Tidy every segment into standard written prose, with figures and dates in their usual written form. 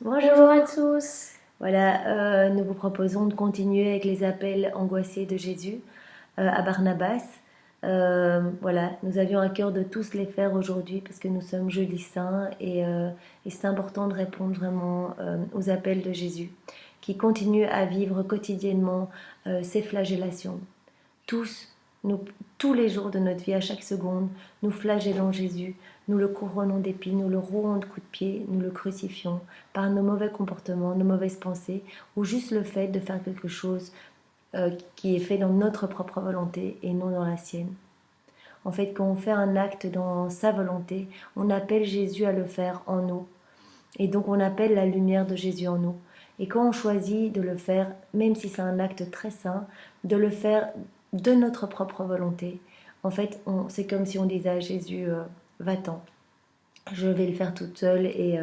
Bonjour à tous. Voilà, nous vous proposons de continuer avec les appels angoissés de Jésus à Barnabas. Voilà, nous avions à cœur de tous les faire aujourd'hui parce que nous sommes jeudi saint et c'est important de répondre vraiment aux appels de Jésus qui continue à vivre quotidiennement ses flagellations. Tous, nous, tous les jours de notre vie, à chaque seconde, nous flagellons Jésus, nous le couronnons d'épines, nous le rouons de coups de pied, nous le crucifions par nos mauvais comportements, nos mauvaises pensées, ou juste le fait de faire quelque chose qui est fait dans notre propre volonté et non dans la sienne. En fait, quand on fait un acte dans sa volonté, on appelle Jésus à le faire en nous. Et donc on appelle la lumière de Jésus en nous. Et quand on choisit de le faire, même si c'est un acte très saint, de le faire de notre propre volonté, en fait, c'est comme si on disait à Jésus, va-t'en, je vais le faire toute seule et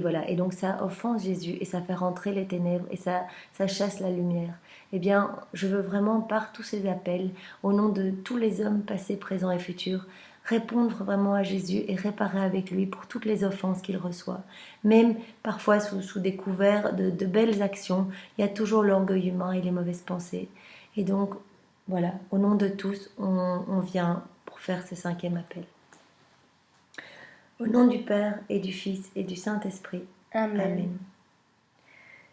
voilà. Et donc ça offense Jésus et ça fait rentrer les ténèbres et ça chasse la lumière. Eh bien, je veux vraiment, par tous ces appels, au nom de tous les hommes passés, présents et futurs, répondre vraiment à Jésus et réparer avec lui pour toutes les offenses qu'il reçoit. Même parfois sous des couverts de belles actions, il y a toujours l'orgueil humain et les mauvaises pensées. Et donc, voilà, au nom de tous, on vient pour faire ce 5e appel. Au nom du Père et du Fils et du Saint-Esprit. Amen. Amen.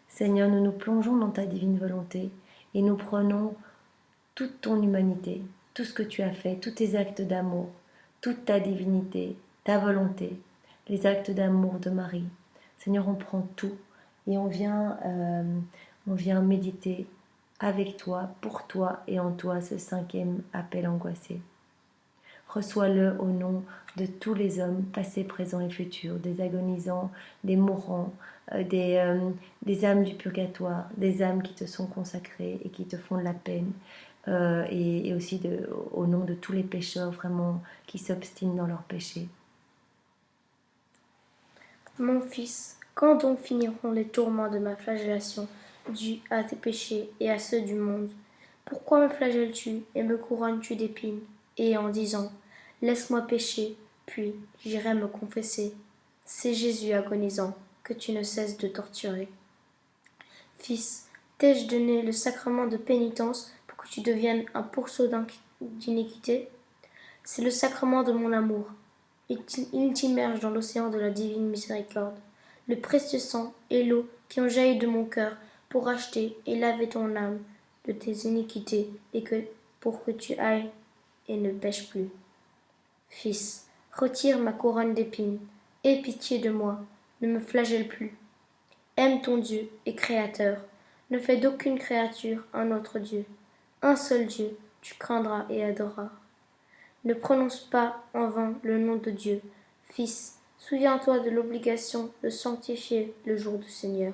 Seigneur, nous nous plongeons dans ta divine volonté et nous prenons toute ton humanité, tout ce que tu as fait, tous tes actes d'amour, toute ta divinité, ta volonté, les actes d'amour de Marie. Seigneur, on prend tout et on vient méditer avec toi, pour toi et en toi ce 5e appel angoissé. Reçois-le au nom de tous les hommes, passés, présents et futurs, des agonisants, des mourants, des âmes du purgatoire, des âmes qui te sont consacrées et qui te font de la peine, et aussi au nom de tous les pécheurs vraiment qui s'obstinent dans leurs péchés. Mon fils, quand donc finiront les tourments de ma flagellation dus à tes péchés et à ceux du monde? Pourquoi me flagelles-tu et me couronnes-tu d'épines? Et en disant, laisse-moi pécher, puis j'irai me confesser. C'est Jésus agonisant que tu ne cesses de torturer. Fils, t'ai-je donné le sacrement de pénitence pour que tu deviennes un pourceau d'iniquité? C'est le sacrement de mon amour. Il t'immerge dans l'océan de la divine miséricorde. Le précieux sang et l'eau qui ont jailli de mon cœur pour racheter et laver ton âme de tes iniquités et pour que tu ailles et ne pêches plus. Fils, retire ma couronne d'épines. Aie pitié de moi, ne me flagelle plus. Aime ton Dieu et Créateur. Ne fais d'aucune créature un autre Dieu. Un seul Dieu, tu craindras et adoreras. Ne prononce pas en vain le nom de Dieu. Fils, souviens-toi de l'obligation de sanctifier le jour du Seigneur.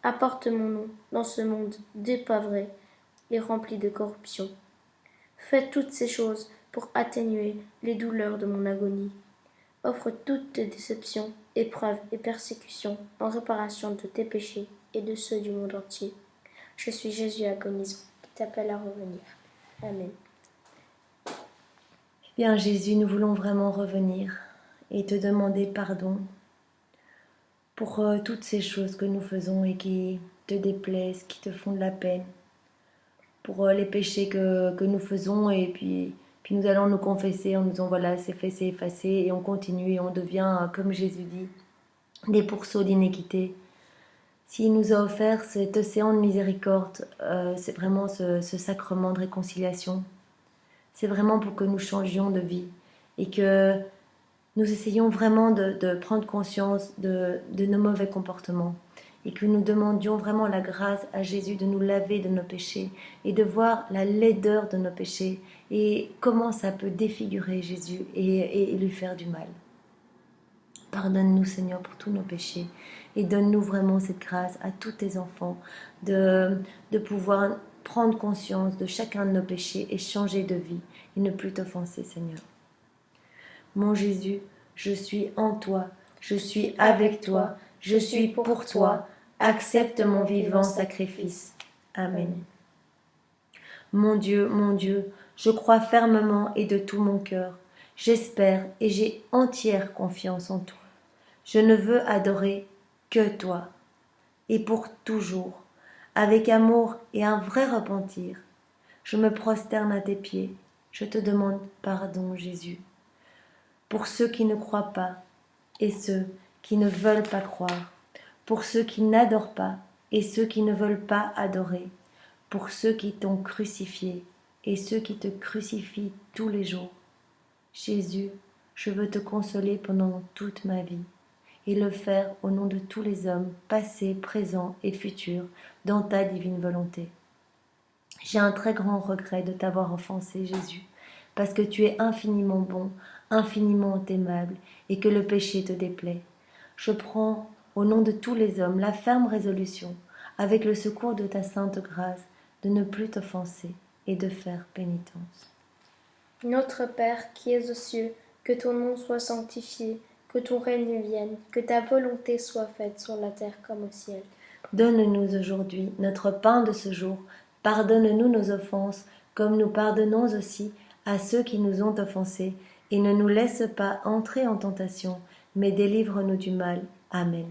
Apporte mon nom dans ce monde dépavré et rempli de corruption. Fais toutes ces choses pour atténuer les douleurs de mon agonie. Offre toutes tes déceptions, épreuves et persécutions en réparation de tes péchés et de ceux du monde entier. Je suis Jésus agonisant qui t'appelle à revenir. Amen. Bien Jésus, nous voulons vraiment revenir et te demander pardon pour toutes ces choses que nous faisons et qui te déplaisent, qui te font de la peine, pour les péchés que nous faisons et puis nous allons nous confesser en nous disant voilà c'est fait, c'est effacé et on continue et on devient, comme Jésus dit, des pourceaux d'iniquité. S'il nous a offert cet océan de miséricorde, c'est vraiment ce sacrement de réconciliation. C'est vraiment pour que nous changions de vie et que nous essayons vraiment de prendre conscience de nos mauvais comportements et que nous demandions vraiment la grâce à Jésus de nous laver de nos péchés et de voir la laideur de nos péchés et comment ça peut défigurer Jésus et lui faire du mal. Pardonne-nous Seigneur pour tous nos péchés et donne-nous vraiment cette grâce à tous tes enfants de pouvoir prendre conscience de chacun de nos péchés et changer de vie et ne plus t'offenser Seigneur. Mon Jésus, je suis en toi, je suis avec toi, je suis pour toi, accepte mon vivant sacrifice. Amen. Mon Dieu, je crois fermement et de tout mon cœur, j'espère et j'ai entière confiance en toi. Je ne veux adorer que toi, et pour toujours, avec amour et un vrai repentir. Je me prosterne à tes pieds, je te demande pardon, Jésus, pour ceux qui ne croient pas et ceux qui ne veulent pas croire, pour ceux qui n'adorent pas et ceux qui ne veulent pas adorer, pour ceux qui t'ont crucifié et ceux qui te crucifient tous les jours. Jésus, je veux te consoler pendant toute ma vie et le faire au nom de tous les hommes, passés, présents et futurs, dans ta divine volonté. J'ai un très grand regret de t'avoir offensé, Jésus, parce que tu es infiniment bon, infiniment aimable, et que le péché te déplaît. Je prends, au nom de tous les hommes, la ferme résolution, avec le secours de ta sainte grâce, de ne plus t'offenser et de faire pénitence. Notre Père qui es aux cieux, que ton nom soit sanctifié, que ton règne vienne, que ta volonté soit faite sur la terre comme au ciel. Donne-nous aujourd'hui notre pain de ce jour. Pardonne-nous nos offenses, comme nous pardonnons aussi à ceux qui nous ont offensés. Et ne nous laisse pas entrer en tentation, mais délivre-nous du mal. Amen.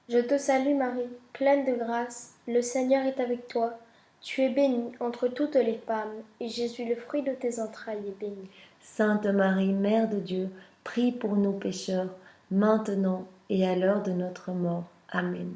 Je te salue Marie, pleine de grâce, le Seigneur est avec toi. Tu es bénie entre toutes les femmes, et Jésus, le fruit de tes entrailles, est béni. Sainte Marie, Mère de Dieu, prie pour nous pécheurs, maintenant et à l'heure de notre mort. Amen.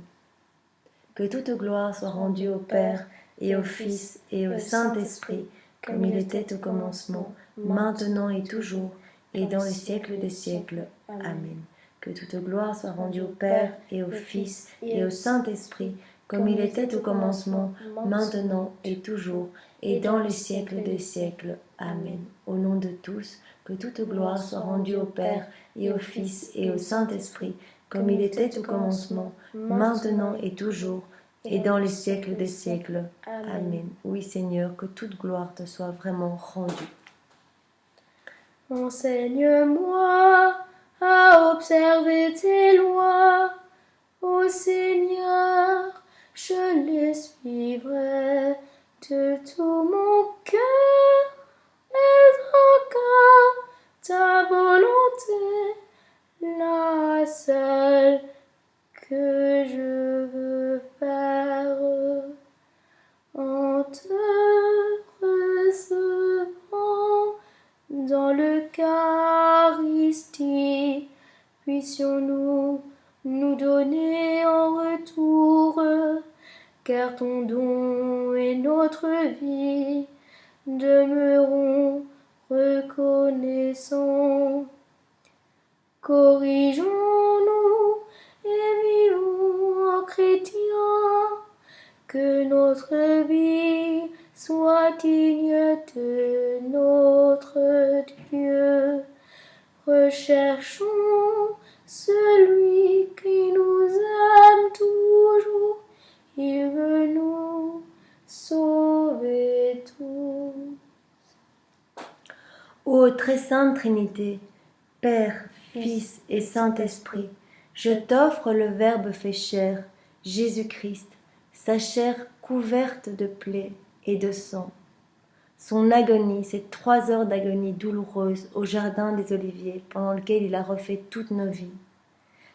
Que toute gloire soit rendue au Père, et au Fils, et au Saint-Esprit, comme il était au commencement, maintenant et toujours, et dans les siècles des siècles. Amen. Que toute gloire soit rendue au Père, et au Fils, et au Saint-Esprit, comme il était au commencement, maintenant et toujours, et dans les siècles des siècles. Amen. Au nom de tous, que toute gloire soit rendue au Père, et au Fils, et au Saint-Esprit, comme il était au commencement, maintenant et toujours, et dans les siècles des siècles. Amen. Oui, Seigneur, que toute gloire te soit vraiment rendue. Enseigne-moi à observer tes lois, ô Seigneur, je les suivrai de tout mon cœur, et encore ta volonté, la seule que je veux faire. En te recevant dans l'Eucharistie, puissions-nous nous donner en retour, car ton don est notre vie, demeurons reconnaissants. Corrigeons-nous et vivons en chrétiens, que notre vie soit digne de notre Dieu. Recherchons celui qui nous aime toujours, il veut nous sauver tous. Ô très sainte Trinité, Père, Fils et Saint-Esprit, je t'offre le Verbe fait chair, Jésus-Christ, sa chair couverte de plaies et de sang. Son agonie, ces 3 heures d'agonie douloureuse au jardin des Oliviers, pendant lequel il a refait toutes nos vies.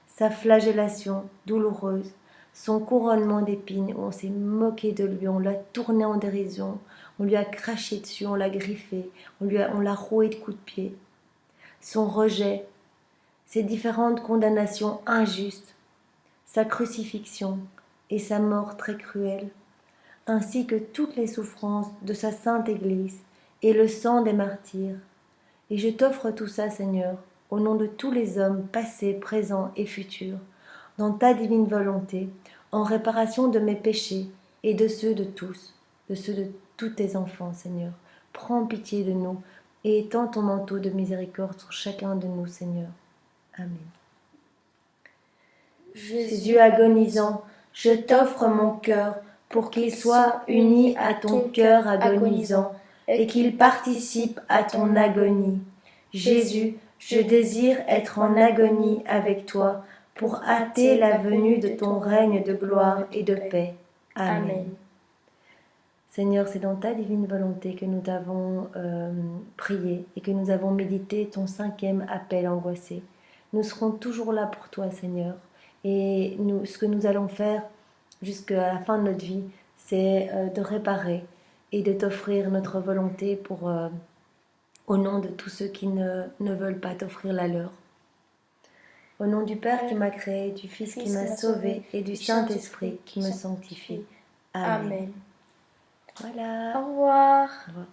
Sa flagellation douloureuse, son couronnement d'épines où on s'est moqué de lui, on l'a tourné en dérision, on lui a craché dessus, on l'a griffé, on l'a roué de coups de pied. Son rejet, ses différentes condamnations injustes, sa crucifixion et sa mort très cruelle, ainsi que toutes les souffrances de sa sainte Église et le sang des martyrs. Et je t'offre tout ça, Seigneur, au nom de tous les hommes passés, présents et futurs, dans ta divine volonté, en réparation de mes péchés et de ceux de tous, de ceux de tous tes enfants, Seigneur. Prends pitié de nous et étends ton manteau de miséricorde sur chacun de nous, Seigneur. Amen. Jésus agonisant, je t'offre mon cœur pour qu'il soit uni à ton cœur agonisant et qu'il participe à ton agonie. Jésus, je désire être en agonie avec toi pour hâter la venue de ton règne de gloire et de paix. Amen. Seigneur, c'est dans ta divine volonté que nous t'avons prié et que nous avons médité ton 5e appel angoissé. Nous serons toujours là pour toi, Seigneur, Et nous, ce que nous allons faire jusqu'à la fin de notre vie, c'est de réparer et de t'offrir notre volonté pour, au nom de tous ceux qui ne veulent pas t'offrir la leur. Au nom du Père qui m'a créé, du Fils qui m'a sauvé et du Saint-Esprit qui me sanctifie. Amen. Amen. Voilà. Au revoir. Au revoir.